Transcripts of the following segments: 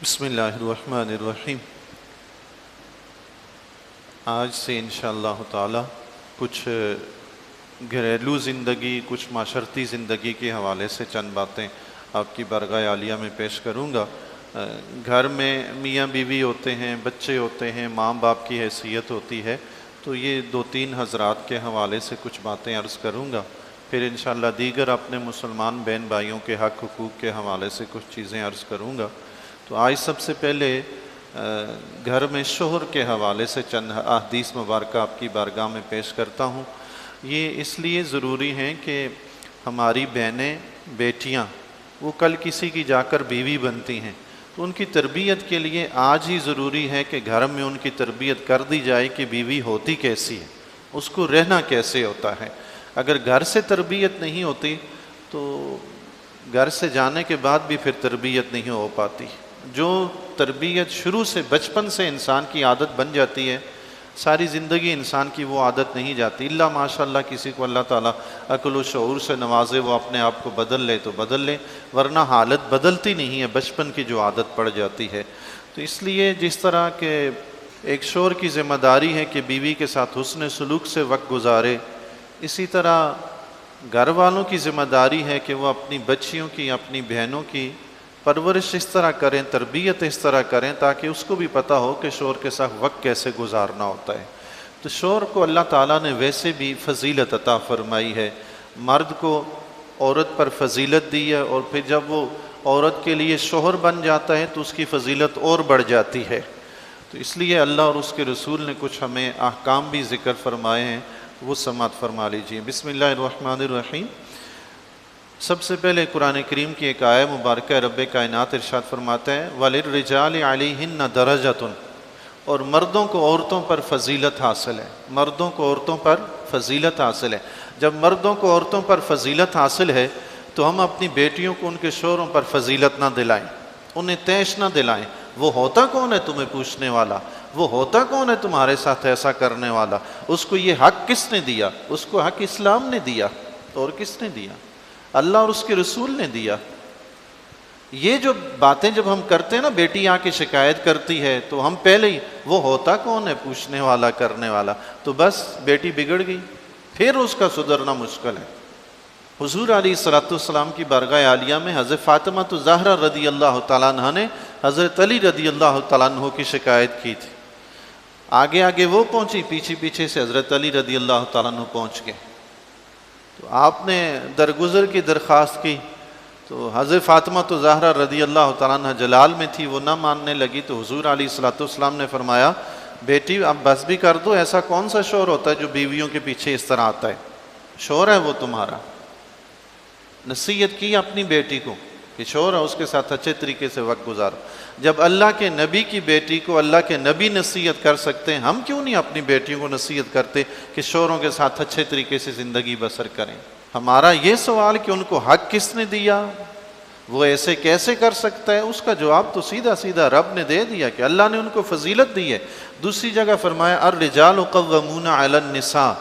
بسم اللہ الرحمن الرحیم۔ آج سے انشاءاللہ تعالی کچھ گھریلو زندگی، کچھ معاشرتی زندگی کے حوالے سے چند باتیں آپ کی بارگاہ عالیہ میں پیش کروں گا۔ گھر میں میاں بیوی ہوتے ہیں، بچے ہوتے ہیں، ماں باپ کی حیثیت ہوتی ہے، تو یہ دو تین حضرات کے حوالے سے کچھ باتیں عرض کروں گا، پھر انشاءاللہ دیگر اپنے مسلمان بہن بھائیوں کے حق حقوق کے حوالے سے کچھ چیزیں عرض کروں گا۔ تو آج سب سے پہلے گھر میں شوہر کے حوالے سے چند احادیث مبارکہ آپ کی بارگاہ میں پیش کرتا ہوں۔ یہ اس لیے ضروری ہیں کہ ہماری بہنیں، بیٹیاں وہ کل کسی کی جا کر بیوی بنتی ہیں، تو ان کی تربیت کے لیے آج ہی ضروری ہے کہ گھر میں ان کی تربیت کر دی جائے کہ بیوی ہوتی کیسی ہے، اس کو رہنا کیسے ہوتا ہے۔ اگر گھر سے تربیت نہیں ہوتی تو گھر سے جانے کے بعد بھی پھر تربیت نہیں ہو پاتی۔ جو تربیت شروع سے بچپن سے انسان کی عادت بن جاتی ہے، ساری زندگی انسان کی وہ عادت نہیں جاتی، اللہ ماشاءاللہ کسی کو اللہ تعالیٰ عقل و شعور سے نوازے، وہ اپنے آپ کو بدل لے تو بدل لے، ورنہ حالت بدلتی نہیں ہے، بچپن کی جو عادت پڑ جاتی ہے۔ تو اس لیے جس طرح کہ ایک شوہر کی ذمہ داری ہے کہ بیوی کے ساتھ حسن سلوک سے وقت گزارے، اسی طرح گھر والوں کی ذمہ داری ہے کہ وہ اپنی بچیوں کی، اپنی بہنوں کی پرورش اس طرح کریں، تربیت اس طرح کریں تاکہ اس کو بھی پتہ ہو کہ شوہر کے ساتھ وقت کیسے گزارنا ہوتا ہے۔ تو شوہر کو اللہ تعالیٰ نے ویسے بھی فضیلت عطا فرمائی ہے، مرد کو عورت پر فضیلت دی ہے، اور پھر جب وہ عورت کے لیے شوہر بن جاتا ہے تو اس کی فضیلت اور بڑھ جاتی ہے۔ تو اس لیے اللہ اور اس کے رسول نے کچھ ہمیں احکام بھی ذکر فرمائے ہیں، وہ سماعت فرما لیجیے۔ بسم اللہ الرحمن الرحیم۔ سب سے پہلے قرآن کریم کی ایک آیہ مبارکہ رب کائنات ارشاد فرماتا ہے وَلِلرِّجَالِ عَلَيْهِنَّ دَرَجَةٌ، اور مردوں کو عورتوں پر فضیلت حاصل ہے، مردوں کو عورتوں پر فضیلت حاصل ہے۔ جب مردوں کو عورتوں پر فضیلت حاصل ہے تو ہم اپنی بیٹیوں کو ان کے شوہروں پر فضیلت نہ دلائیں، انہیں تیش نہ دلائیں۔ وہ ہوتا کون ہے تمہیں پوچھنے والا؟ وہ ہوتا کون ہے تمہارے ساتھ ایسا کرنے والا؟ اس کو یہ حق کس نے دیا؟ اس کو حق اسلام نے دیا، اور کس نے دیا؟ اللہ اور اس کے رسول نے دیا۔ یہ جو باتیں جب ہم کرتے ہیں نا، بیٹی آ کے شکایت کرتی ہے تو ہم پہلے ہی وہ ہوتا کون ہے پوچھنے والا، کرنے والا، تو بس بیٹی بگڑ گئی، پھر اس کا سدھرنا مشکل ہے۔ حضور علیہ السلام کی بارگاہ عالیہ میں حضرت فاطمہ الزہرا رضی اللہ تعالیٰ عنہ نے حضرت علی رضی اللہ تعالیٰ عنہ کی شکایت کی تھی۔ آگے آگے وہ پہنچی، پیچھے پیچھے سے حضرت علی رضی اللہ تعالیٰ عنہ پہنچ گئے۔ تو آپ نے درگزر کی درخواست کی تو حضرت فاطمہ الزہرا رضی اللہ تعالیٰ عنہ جلال میں تھی، وہ نہ ماننے لگی، تو حضور علیہ السلام نے فرمایا بیٹی اب بس بھی کر دو، ایسا کون سا شوہر ہوتا ہے جو بیویوں کے پیچھے اس طرح آتا ہے؟ شوہر ہے وہ تمہارا۔ نصیحت کی اپنی بیٹی کو کہ شوہر ہے، اس کے ساتھ اچھے طریقے سے وقت گزارو۔ جب اللہ کے نبی کی بیٹی کو اللہ کے نبی نصیحت کر سکتے ہیں، ہم کیوں نہیں اپنی بیٹیوں کو نصیحت کرتے کہ شوہروں کے ساتھ اچھے طریقے سے زندگی بسر کریں؟ ہمارا یہ سوال کہ ان کو حق کس نے دیا، وہ ایسے کیسے کر سکتا ہے، اس کا جواب تو سیدھا سیدھا رب نے دے دیا کہ اللہ نے ان کو فضیلت دی ہے۔ دوسری جگہ فرمایا الرجال قوامون علی النساء،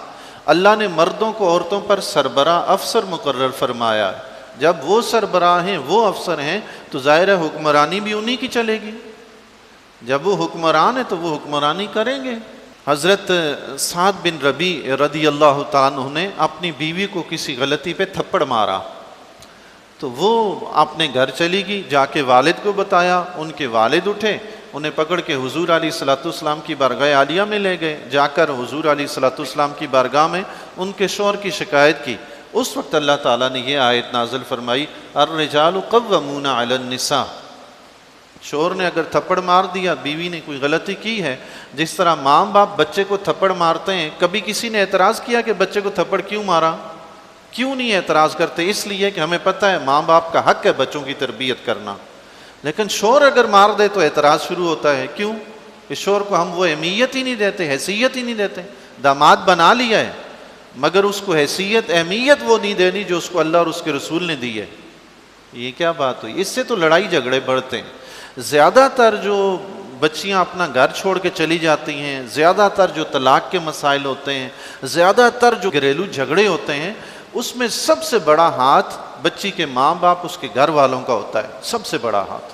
اللہ نے مردوں کو عورتوں پر سربراہ افسر مقرر فرمایا۔ جب وہ سربراہ ہیں، وہ افسر ہیں، تو ظاہر ہے حکمرانی بھی انہی کی چلے گی۔ جب وہ حکمران ہیں تو وہ حکمرانی کریں گے۔ حضرت سعد بن ربیع رضی اللہ تعالیٰ عنہ نے اپنی بیوی کو کسی غلطی پہ تھپڑ مارا، تو وہ اپنے گھر چلی گئی، جا کے والد کو بتایا، ان کے والد اٹھے، انہیں پکڑ کے حضور علیہ السلام کی بارگاہ عالیہ میں لے گئے۔ جا کر حضور علیہ السلام کی بارگاہ میں ان کے شوہر کی شکایت کی۔ اس وقت اللہ تعالیٰ نے یہ آیت نازل فرمائی الرجال قوامون علی النساء۔ شوہر نے اگر تھپڑ مار دیا، بیوی نے کوئی غلطی کی ہے، جس طرح ماں باپ بچے کو تھپڑ مارتے ہیں، کبھی کسی نے اعتراض کیا کہ بچے کو تھپڑ کیوں مارا؟ کیوں نہیں اعتراض کرتے؟ اس لیے کہ ہمیں پتہ ہے ماں باپ کا حق ہے بچوں کی تربیت کرنا۔ لیکن شوہر اگر مار دے تو اعتراض شروع ہوتا ہے، کیوں؟ کہ شوہر کو ہم وہ اہمیت ہی نہیں دیتے، حیثیت ہی نہیں دیتے۔ داماد بنا لیا ہے مگر اس کو حیثیت، اہمیت وہ نہیں دینی جو اس کو اللہ اور اس کے رسول نے دی ہے۔ یہ کیا بات ہوئی؟ اس سے تو لڑائی جھگڑے بڑھتے ہیں۔ زیادہ تر جو بچیاں اپنا گھر چھوڑ کے چلی جاتی ہیں، زیادہ تر جو طلاق کے مسائل ہوتے ہیں، زیادہ تر جو گھریلو جھگڑے ہوتے ہیں، اس میں سب سے بڑا ہاتھ بچی کے ماں باپ، اس کے گھر والوں کا ہوتا ہے، سب سے بڑا ہاتھ۔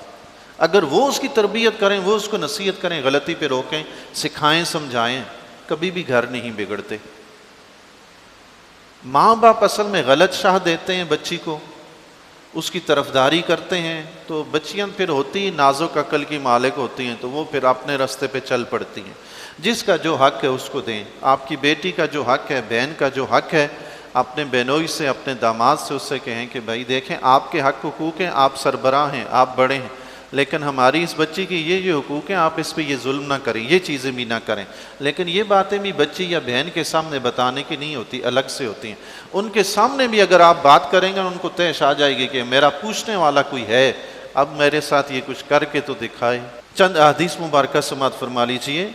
اگر وہ اس کی تربیت کریں، وہ اس کو نصیحت کریں، غلطی پہ روکیں، سکھائیں، سمجھائیں، کبھی بھی گھر نہیں بگڑتے۔ ماں باپ اصل میں غلط شاہ دیتے ہیں بچی کو، اس کی طرفداری کرتے ہیں، تو بچیاں پھر ہوتی نازک عقل کی مالک ہوتی ہیں، تو وہ پھر اپنے راستے پہ چل پڑتی ہیں۔ جس کا جو حق ہے اس کو دیں۔ آپ کی بیٹی کا جو حق ہے، بہن کا جو حق ہے، اپنے بہنوئی سے، اپنے داماد سے اس سے کہیں کہ بھائی دیکھیں آپ کے حق حقوق ہیں، آپ سربراہ ہیں، آپ بڑے ہیں، لیکن ہماری اس بچی کی یہ حقوق ہیں، آپ اس پہ یہ ظلم نہ کریں، یہ چیزیں بھی نہ کریں۔ لیکن یہ باتیں بھی بچی یا بہن کے سامنے بتانے کی نہیں ہوتی، الگ سے ہوتی ہیں۔ ان کے سامنے بھی اگر آپ بات کریں گے ان کو تیش آ جائے گی کہ میرا پوچھنے والا کوئی ہے، اب میرے ساتھ یہ کچھ کر کے تو دکھائے۔ چند احادیث مبارکہ سماعت فرما لیجئے۔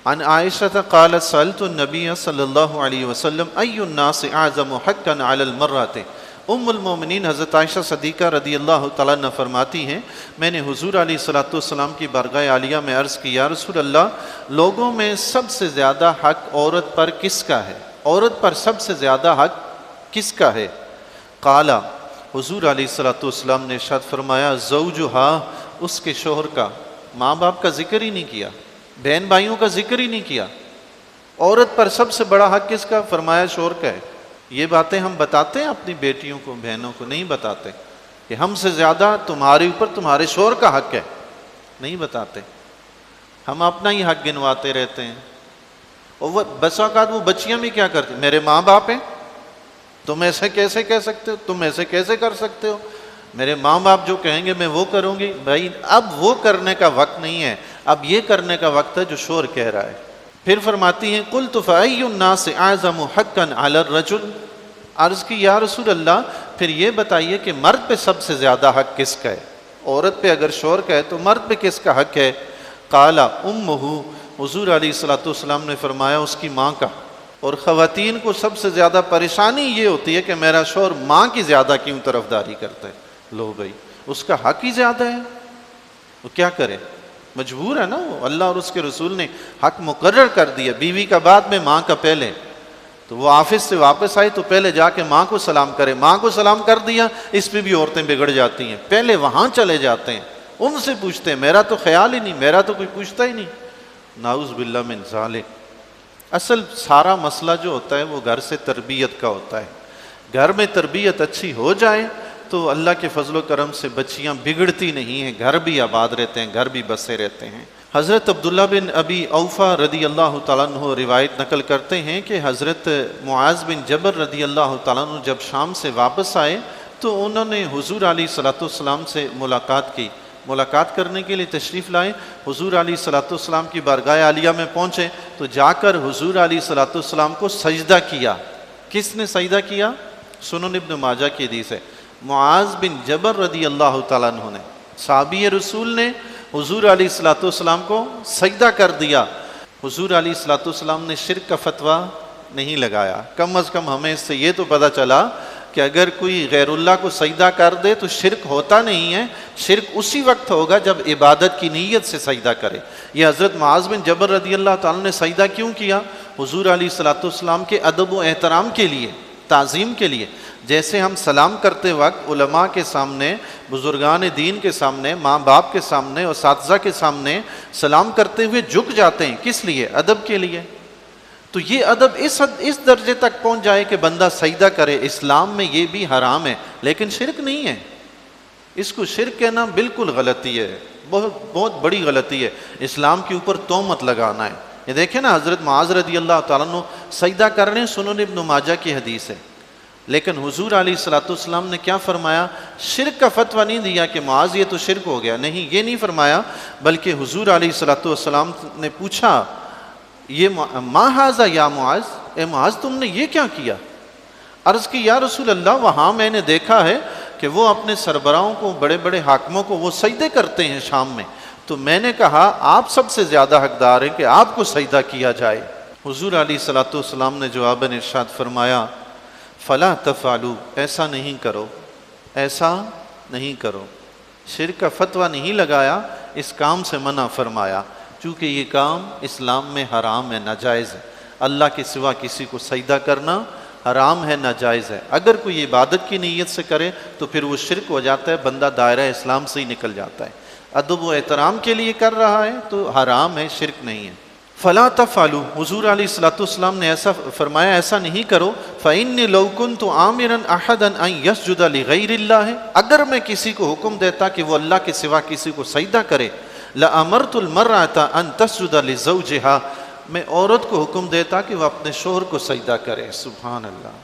عن عائشہ قالت سألت النبی صلی اللہ علیہ وسلم ای الناس اعظم حقا علی المرأة۔ ام المومنین حضرت عائشہ صدیقہ رضی اللہ تعالیٰ عنہ فرماتی ہیں میں نے حضور علیہ السلام کی بارگاہ عالیہ میں عرض کی، یا رسول اللہ، لوگوں میں سب سے زیادہ حق عورت پر کس کا ہے؟ عورت پر سب سے زیادہ حق کس کا ہے؟ قالا، حضور علیہ السلام نے ارشاد فرمایا، زوجہا، اس کے شوہر کا۔ ماں باپ کا ذکر ہی نہیں کیا، بہن بھائیوں کا ذکر ہی نہیں کیا۔ عورت پر سب سے بڑا حق کس کا؟ فرمایا شوہر کا ہے۔ یہ باتیں ہم بتاتے ہیں اپنی بیٹیوں کو، بہنوں کو؟ نہیں بتاتے کہ ہم سے زیادہ تمہارے اوپر تمہارے شوہر کا حق ہے، نہیں بتاتے۔ ہم اپنا ہی حق گنواتے رہتے ہیں۔ اور بس اوقات وہ بچیاں بھی کیا کرتی، میرے ماں باپ ہیں، تم ایسے کیسے کہہ سکتے ہو، تم ایسے کیسے کر سکتے ہو، میرے ماں باپ جو کہیں گے میں وہ کروں گی۔ بھائی اب وہ کرنے کا وقت نہیں ہے، اب یہ کرنے کا وقت ہے جو شوہر کہہ رہا ہے۔ پھر فرماتی ہیں قلت فأی الناس اعظم حقا علی الرجل۔ عرض کی یا رسول اللہ، پھر یہ بتائیے کہ مرد پہ سب سے زیادہ حق کس کا ہے؟ عورت پہ اگر شوہر کا ہے تو مرد پہ کس کا حق ہے؟ قال امہ، حضور علیہ السلام نے فرمایا اس کی ماں کا۔ اور خواتین کو سب سے زیادہ پریشانی یہ ہوتی ہے کہ میرا شوہر ماں کی زیادہ کیوں طرفداری کرتا ہے۔ لو بھائی، اس کا حق ہی زیادہ ہے، وہ کیا کرے؟ مجبور ہے نا وہ، اللہ اور اس کے رسول نے حق مقرر کر دیا، بیوی کا بعد میں ماں کا پہلے۔ تو وہ آفس سے واپس آئی تو پہلے جا کے ماں کو سلام کرے، ماں کو سلام کر دیا، اس پہ بھی عورتیں بگڑ جاتی ہیں، پہلے وہاں چلے جاتے ہیں، ان سے پوچھتے ہیں، میرا تو خیال ہی نہیں، میرا تو کوئی پوچھتا ہی نہیں۔ نعوذ باللہ من ذالک۔ اصل سارا مسئلہ جو ہوتا ہے وہ گھر سے تربیت کا ہوتا ہے۔ گھر میں تربیت اچھی ہو جائے تو اللہ کے فضل و کرم سے بچیاں بگڑتی نہیں ہیں، گھر بھی آباد رہتے ہیں، گھر بھی بسے رہتے ہیں۔ حضرت عبداللہ بن ابی اوفا رضی اللہ تعالیٰ عنہ روایت نقل کرتے ہیں کہ حضرت معاذ بن جبل رضی اللہ تعالیٰ عنہ جب شام سے واپس آئے تو انہوں نے حضور علیہ السلام سے ملاقات کی، ملاقات کرنے کے لیے تشریف لائے۔ حضور علیہ السلام کی بارگاہ عالیہ میں پہنچے تو جا کر حضور علیہ السلام کو سجدہ کیا۔ کس نے سجدہ کیا؟ سنن ابن ماجہ کی حدیث ہے۔ معاذ بن جبل رضی اللہ تعالیٰ عنہ نے، صحابی رسول نے حضور علیہ السلام کو سجدہ کر دیا۔ حضور علیہ السلام نے شرک کا فتویٰ نہیں لگایا۔ کم از کم ہمیں اس سے یہ تو پتہ چلا کہ اگر کوئی غیر اللہ کو سجدہ کر دے تو شرک ہوتا نہیں ہے، شرک اسی وقت ہوگا جب عبادت کی نیت سے سجدہ کرے۔ یہ حضرت معاذ بن جبل رضی اللہ تعالیٰ نے سجدہ کیوں کیا؟ حضور علیہ السلام کے ادب و احترام کے لیے، تعظیم کے لیے۔ جیسے ہم سلام کرتے وقت علماء کے سامنے، بزرگان دین کے سامنے، ماں باپ کے سامنے، اساتذہ کے سامنے سلام کرتے ہوئے جھک جاتے ہیں، کس لیے؟ ادب کے لیے۔ تو یہ ادب اس درجے تک پہنچ جائے کہ بندہ سجدہ کرے، اسلام میں یہ بھی حرام ہے، لیکن شرک نہیں ہے۔ اس کو شرک کہنا بالکل غلطی ہے، بہت بڑی غلطی ہے۔ اسلام کے اوپر تہمت لگانا ہے۔ یہ دیکھیں نا، حضرت معاذ رضی اللہ تعالیٰ عنہ سجدہ کر رہے ہیں، سنن ابن ماجہ کی حدیث ہے، لیکن حضور علیہ السلام نے کیا فرمایا؟ شرک کا فتویٰ نہیں دیا کہ معاذ یہ تو شرک ہو گیا، نہیں، یہ نہیں فرمایا، بلکہ حضور علیہ السلام نے پوچھا، یہ ما ھذا یا معاذ، اے معاذ تم نے یہ کیا کیا؟ عرض کی یا رسول اللہ، وہاں میں نے دیکھا ہے کہ وہ اپنے سربراہوں کو، بڑے بڑے حاکموں کو وہ سجدے کرتے ہیں شام میں، تو میں نے کہا آپ سب سے زیادہ حقدار ہیں کہ آپ کو سجدہ کیا جائے۔ حضور علیہ السلام نے جواباً ارشاد فرمایا، فلا تفعلوا، ایسا نہیں کرو، ایسا نہیں کرو۔ شرک کا فتویٰ نہیں لگایا، اس کام سے منع فرمایا، چونکہ یہ کام اسلام میں حرام ہے، ناجائز ہے۔ اللہ کے سوا کسی کو سجدہ کرنا حرام ہے، ناجائز ہے۔ اگر کوئی عبادت کی نیت سے کرے تو پھر وہ شرک ہو جاتا ہے، بندہ دائرہ اسلام سے ہی نکل جاتا ہے۔ ادب و احترام کے لیے کر رہا ہے تو حرام ہے، شرک نہیں ہے۔ فلا تفعلوا، حضور علیہ الصلوۃ والسلام نے ایسا فرمایا ایسا نہیں کرو۔ فإني لو كنت آمرا أحدا أن يسجد لغير الله، اگر میں کسی کو حکم دیتا کہ وہ اللہ کے سوا کسی کو سجدہ کرے، لأمرت المرأة أن تسجد لزوجها، میں عورت کو حکم دیتا کہ وہ اپنے شوہر کو سجدہ کرے۔ سبحان اللہ۔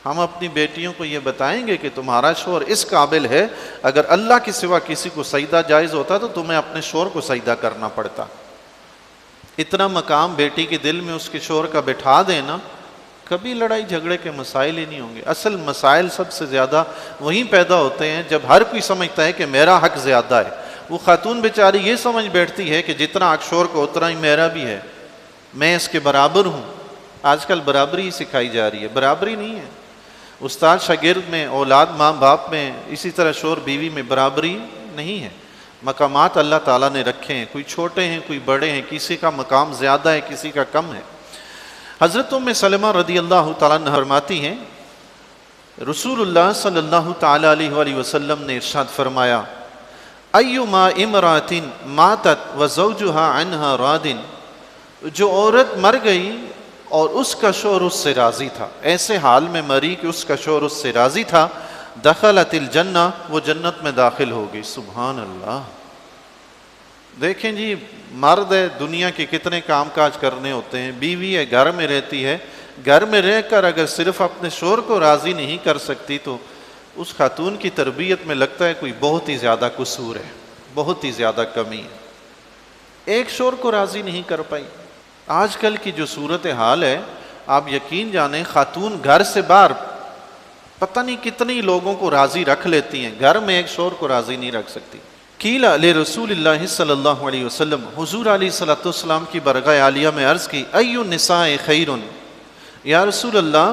ہم اپنی بیٹیوں کو یہ بتائیں گے کہ تمہارا شوہر اس قابل ہے، اگر اللہ کے سوا کسی کو سجدہ جائز ہوتا تو تمہیں اپنے شوہر کو سجدہ کرنا پڑتا۔ اتنا مقام بیٹی کے دل میں اس کے شوہر کا بٹھا دینا، کبھی لڑائی جھگڑے کے مسائل ہی نہیں ہوں گے۔ اصل مسائل سب سے زیادہ وہیں پیدا ہوتے ہیں جب ہر کوئی سمجھتا ہے کہ میرا حق زیادہ ہے۔ وہ خاتون بیچاری یہ سمجھ بیٹھتی ہے کہ جتنا حق شوہر کو اتنا ہی میرا بھی ہے، میں اس کے برابر ہوں۔ آج کل برابری سکھائی جا رہی ہے، برابری نہیں ہے۔ استاد شاگرد میں، اولاد ماں باپ میں، اسی طرح شوہر بیوی میں برابری نہیں ہے۔ مقامات اللہ تعالیٰ نے رکھے ہیں، کوئی چھوٹے ہیں کوئی بڑے ہیں، کسی کا مقام زیادہ ہے کسی کا کم ہے۔ حضرت ام سلمہ رضی اللہ تعالیٰ عنہ فرماتی ہیں رسول اللہ صلی اللہ تعالیٰ علیہ وآلہ وسلم نے ارشاد فرمایا ایما امرأۃ ماتت وزوجها عنها راض، جو عورت مر گئی اور اس کا شوہر اس سے راضی تھا، ایسے حال میں مری کہ اس کا شوہر اس سے راضی تھا، دخلت الجنہ، وہ جنت میں داخل ہوگی۔ سبحان اللہ۔ دیکھیں جی، مرد ہے دنیا کے کتنے کام کاج کرنے ہوتے ہیں، بیوی ہے گھر میں رہتی ہے، گھر میں رہ کر اگر صرف اپنے شوہر کو راضی نہیں کر سکتی تو اس خاتون کی تربیت میں لگتا ہے کوئی بہت ہی زیادہ قصور ہے، بہت ہی زیادہ کمی ہے۔ ایک شوہر کو راضی نہیں کر پائی۔ آج کل کی جو صورت حال ہے، آپ یقین جانیں خاتون گھر سے باہر پتہ نہیں کتنی لوگوں کو راضی رکھ لیتی ہیں، گھر میں ایک شوہر کو راضی نہیں رکھ سکتی۔ قیل لرسول اللہ صلی اللہ علیہ وسلم، حضور علیہ الصلوۃ والسلام کی برگاہ عالیہ میں عرض کی، ای النساء خیر، یا رسول اللہ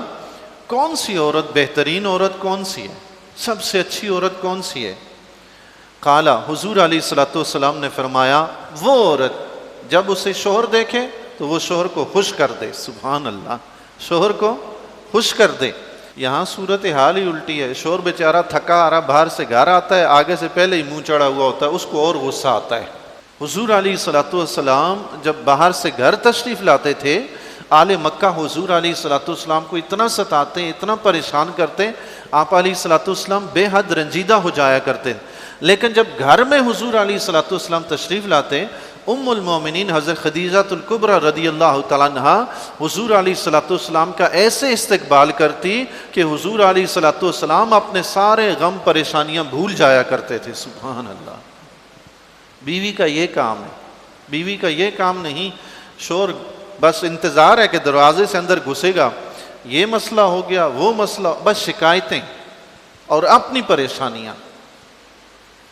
کون سی عورت بہترین عورت کون سی ہے، سب سے اچھی عورت کون سی ہے؟ قال، حضور علیہ الصلوۃ والسلام نے فرمایا، وہ عورت جب اسے شوہر دیکھے تو وہ شوہر کو خوش کر دے۔ سبحان اللہ، شوہر کو خوش کر دے۔ یہاں صورت حال ہی الٹی ہے، شوہر بیچارہ تھکا آ رہا باہر سے گھر آتا ہے، آگے سے پہلے ہی منہ چڑھا ہوا ہوتا ہے، اس کو اور غصہ آتا ہے۔ حضور علیہ الصلوۃ والسلام جب باہر سے گھر تشریف لاتے تھے، آل مکہ حضور علیہ الصلوۃ والسلام کو اتنا ستاتے، اتنا پریشان کرتے، آپ علیہ الصلوۃ والسلام بے حد رنجیدہ ہو جایا کرتے۔ لیکن جب گھر میں حضور علیہ الصلوۃ والسلام تشریف لاتے، ام المومنین حضرت خدیجہ الکبریٰ رضی اللہ تعالیٰ عنہا حضور علیہ الصلوۃ والسلام کا ایسے استقبال کرتی کہ حضور علیہ الصلوۃ والسلام اپنے سارے غم پریشانیاں بھول جایا کرتے تھے۔ سبحان اللہ۔ بیوی کا یہ کام ہے، بیوی کا یہ کام نہیں، شوہر بس انتظار ہے کہ دروازے سے اندر گھسے گا، یہ مسئلہ ہو گیا وہ مسئلہ، بس شکایتیں اور اپنی پریشانیاں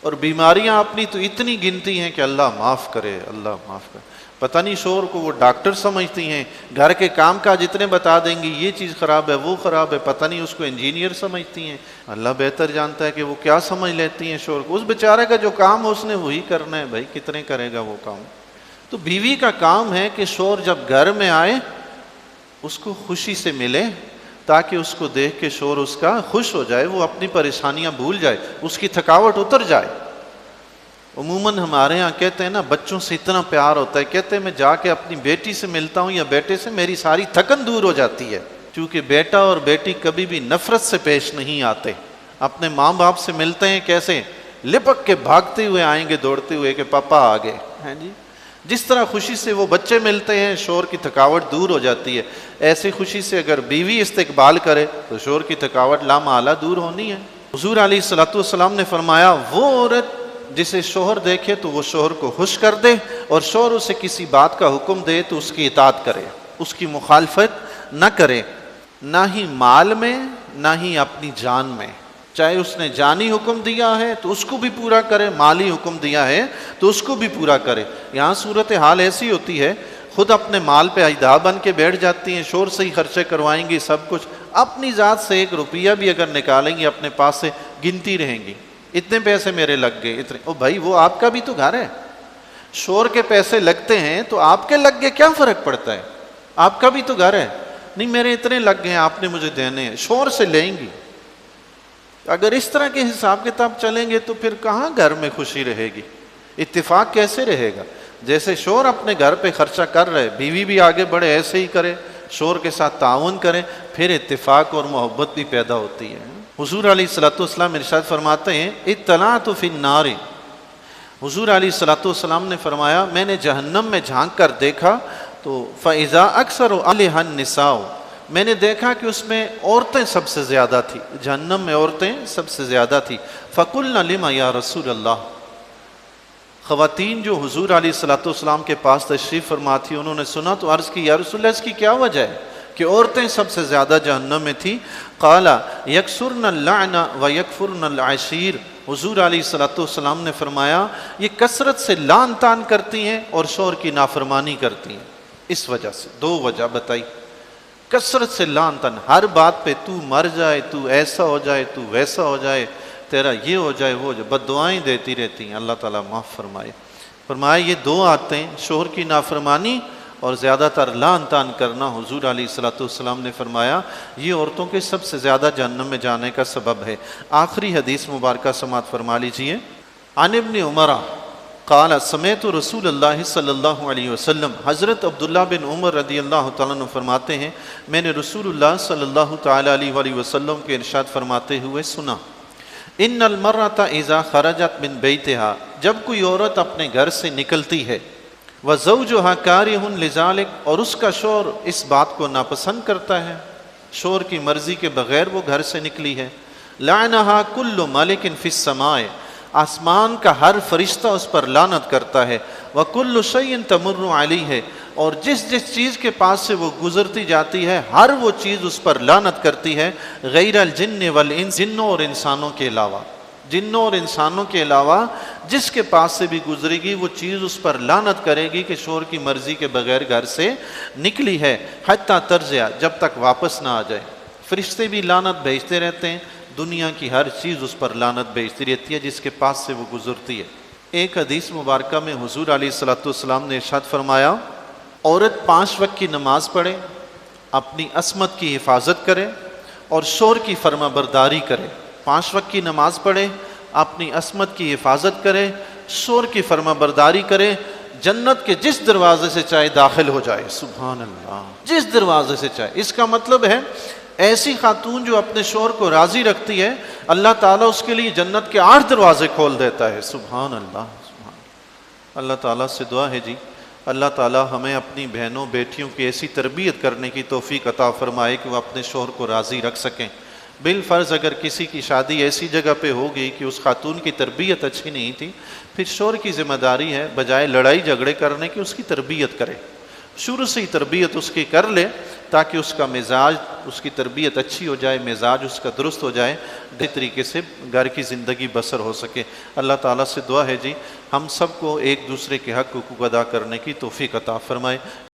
اور بیماریاں اپنی تو اتنی گنتی ہیں کہ اللہ معاف کرے، اللہ معاف کرے۔ پتہ نہیں شوہر کو وہ ڈاکٹر سمجھتی ہیں، گھر کے کام کاج اتنے بتا دیں گی، یہ چیز خراب ہے وہ خراب ہے، پتہ نہیں اس کو انجینئر سمجھتی ہیں، اللہ بہتر جانتا ہے کہ وہ کیا سمجھ لیتی ہیں شوہر کو۔ اس بیچارے کا جو کام اس نے وہی کرنا ہے، بھائی کتنے کرے گا وہ کام۔ تو بیوی کا کام ہے کہ شوہر جب گھر میں آئے اس کو خوشی سے ملے، تاکہ اس کو دیکھ کے شوہر اس کا خوش ہو جائے، وہ اپنی پریشانیاں بھول جائے، اس کی تھکاوٹ اتر جائے۔ عموماً ہمارے ہاں کہتے ہیں نا، بچوں سے اتنا پیار ہوتا ہے، کہتے ہیں میں جا کے اپنی بیٹی سے ملتا ہوں یا بیٹے سے، میری ساری تھکن دور ہو جاتی ہے۔ چونکہ بیٹا اور بیٹی کبھی بھی نفرت سے پیش نہیں آتے، اپنے ماں باپ سے ملتے ہیں کیسے؟ لپک کے بھاگتے ہوئے آئیں گے، دوڑتے ہوئے کہ پاپا آ گئے ہیں جی۔ جس طرح خوشی سے وہ بچے ملتے ہیں، شوہر کی تھکاوٹ دور ہو جاتی ہے، ایسی خوشی سے اگر بیوی استقبال کرے تو شوہر کی تھکاوٹ لامحالہ دور ہونی ہے۔ حضور علیہ الصلوۃ والسلام نے فرمایا، وہ عورت جسے شوہر دیکھے تو وہ شوہر کو خوش کر دے، اور شوہر اسے کسی بات کا حکم دے تو اس کی اطاعت کرے، اس کی مخالفت نہ کرے، نہ ہی مال میں نہ ہی اپنی جان میں۔ چاہے اس نے جانی حکم دیا ہے تو اس کو بھی پورا کرے، مالی حکم دیا ہے تو اس کو بھی پورا کرے۔ یہاں صورت حال ایسی ہوتی ہے، خود اپنے مال پہ اعداء بن کے بیٹھ جاتی ہیں، شوہر سے ہی خرچے کروائیں گی سب کچھ، اپنی ذات سے ایک روپیہ بھی اگر نکالیں گی اپنے پاس سے گنتی رہیں گی، اتنے پیسے میرے لگ گئے اتنے۔ او بھائی وہ آپ کا بھی تو گھر ہے، شوہر کے پیسے لگتے ہیں تو آپ کے لگ گئے کیا فرق پڑتا ہے، آپ کا بھی تو گھر ہے۔ نہیں میرے اتنے لگ گئے ہیں آپ نے مجھے دینے ہیں، شوہر سے لیں گی، اگر اس طرح کے حساب کتاب چلیں گے تو پھر کہاں گھر میں خوشی رہے گی، اتفاق کیسے رہے گا؟ جیسے شوہر اپنے گھر پہ خرچہ کر رہے، بیوی بھی آگے بڑھے، ایسے ہی کرے، شوہر کے ساتھ تعاون کرے، پھر اتفاق اور محبت بھی پیدا ہوتی ہے۔ حضور علیہ الصلوۃ والسلام ارشاد فرماتے ہیں اطلعت فی النار، حضور علیہ الصلوۃ والسلام نے فرمایا میں نے جہنم میں جھانک کر دیکھا تو فاذا اکثر اہلھا النساء، میں نے دیکھا کہ اس میں عورتیں سب سے زیادہ تھی، جہنم میں عورتیں سب سے زیادہ تھی۔ فقلنا لما یا رسول اللہ، خواتین جو حضور علیہ الصلوۃ والسلام کے پاس تشریف فرما تھی انہوں نے سنا تو عرض کی یا رسول اللہ اس کی کیا وجہ ہے کہ عورتیں سب سے زیادہ جہنم میں تھی؟ قال یکسرن اللعن ویکفرن العشیر، حضور علیہ الصلوۃ والسلام نے فرمایا یہ کثرت سے لعن طعن کرتی ہیں اور شوہر کی نافرمانی کرتی ہیں۔ اس وجہ سے دو وجہ بتائی، کثرت سے لعن طعن، ہر بات پہ تو مر جائے، تو ایسا ہو جائے، تو ویسا ہو جائے، تیرا یہ ہو جائے وہ جو بد دعائیں دیتی رہتی ہیں، اللہ تعالیٰ معاف فرمائے۔ فرمایا یہ دو عادتیں، شوہر کی نافرمانی اور زیادہ تر لعن طعن کرنا، حضور علیہ الصلوۃ والسلام نے فرمایا یہ عورتوں کے سب سے زیادہ جہنم میں جانے کا سبب ہے۔ آخری حدیث مبارکہ سماعت فرما لیجئے۔ عن ابن عمر قال سمعت رسول اللہ صلی اللہ علیہ وسلم، حضرت عبداللہ بن عمر رضی اللہ تعالیٰ عنہ فرماتے ہیں میں نے رسول اللہ صلی اللہ تعالیٰ علیہ وآلہ وسلم کے ارشاد فرماتے ہوئے سنا، ان المرأة اذا خرجت من بیتہا، جب کوئی عورت اپنے گھر سے نکلتی ہے، وزوجها کارہ لذالک، اور اس کا شوہر اس بات کو ناپسند کرتا ہے، شوہر کی مرضی کے بغیر وہ گھر سے نکلی ہے، لعنہا کل ملک فی السماء، آسمان کا ہر فرشتہ اس پر لعنت کرتا ہے، وکل شیء تمر علیہ، اور جس جس چیز کے پاس سے وہ گزرتی جاتی ہے ہر وہ چیز اس پر لعنت کرتی ہے، غیر الجن والانس، جنوں اور انسانوں کے علاوہ، جنوں اور انسانوں کے علاوہ جس کے پاس سے بھی گزرے گی وہ چیز اس پر لعنت کرے گی کہ شوہر کی مرضی کے بغیر گھر سے نکلی ہے، حتی ترجع، جب تک واپس نہ آ جائے۔ فرشتے بھی لعنت بھیجتے رہتے ہیں، دنیا کی ہر چیز اس پر لعنت بھیجتی رہتی ہے جس کے پاس سے وہ گزرتی ہے۔ ایک حدیث مبارکہ میں حضور علیہ الصلوۃ والسلام نے ارشاد فرمایا عورت 5 وقت کی نماز پڑھے، اپنی عصمت کی حفاظت کرے اور شوہر کی فرما برداری کرے، 5 وقت کی نماز پڑھے، اپنی عصمت کی حفاظت کرے، شوہر کی فرما برداری کرے، جنت کے جس دروازے سے چاہے داخل ہو جائے، سبحان اللہ، جس دروازے سے چاہے۔ اس کا مطلب ہے ایسی خاتون جو اپنے شوہر کو راضی رکھتی ہے اللہ تعالیٰ اس کے لیے جنت کے 8 دروازے کھول دیتا ہے، سبحان اللہ، سبحان اللہ۔ اللہ تعالیٰ سے دعا ہے جی اللہ تعالیٰ ہمیں اپنی بہنوں بیٹیوں کی ایسی تربیت کرنے کی توفیق عطا فرمائے کہ وہ اپنے شوہر کو راضی رکھ سکیں۔ بالفرض اگر کسی کی شادی ایسی جگہ پہ ہوگی کہ اس خاتون کی تربیت اچھی نہیں تھی، پھر شوہر کی ذمہ داری ہے بجائے لڑائی جھگڑے کرنے کی اس کی تربیت کرے، شروع سے ہی تربیت اس کی کر لے تاکہ اس کا مزاج، اس کی تربیت اچھی ہو جائے، مزاج اس کا درست ہو جائے، اس طریقے سے گھر کی زندگی بسر ہو سکے۔ اللہ تعالیٰ سے دعا ہے جی ہم سب کو ایک دوسرے کے حق حقوق ادا کرنے کی توفیق عطا فرمائے۔